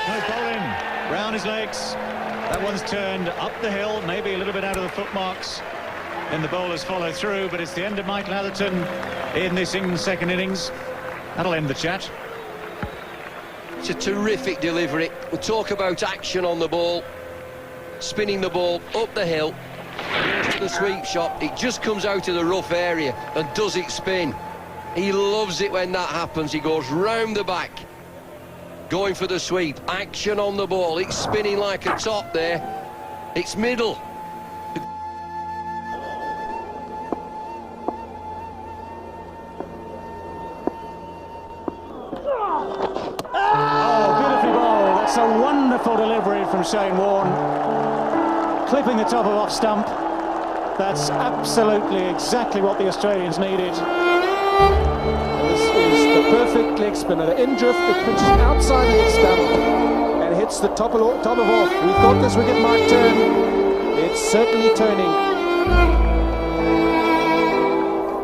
No bowling, round his legs. That one's turned up the hill, maybe a little bit out of the footmarks. Then the bowlers follow through, but it's the end of Michael Atherton in this second innings. That'll end the chat. It's a terrific delivery. We'll talk about action on the ball. Spinning the ball up the hill. Goes to the sweep shot. It just comes out of the rough area and does it spin. He loves it when that happens. He goes round the back, going for the sweep. Action on the ball. It's spinning like a top there. It's middle. Oh, beautifully bowled. That's a wonderful delivery from Shane Warne. Clipping the top of off stump. That's absolutely exactly what the Australians needed. This is the perfect leg spinner. The in drift, it pitches outside the leg stump and hits the top of off. We thought this wicket might turn. It's certainly turning.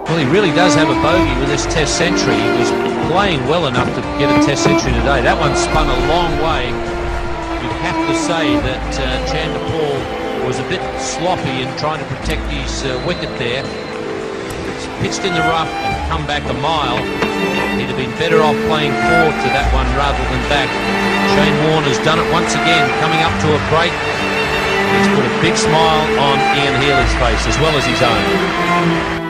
Well, he really does have a bogey with this Test century. He was playing well enough to get a Test century today. That one spun a long way. You'd have to say that Chandler Paul was a bit sloppy in trying to protect his wicket there. It's pitched in the rough and come back a mile. He'd have been better off playing forward to that one rather than back. Shane Warne has done it once again, coming up to a break. He's put a big smile on Ian Healy's face as well as his own.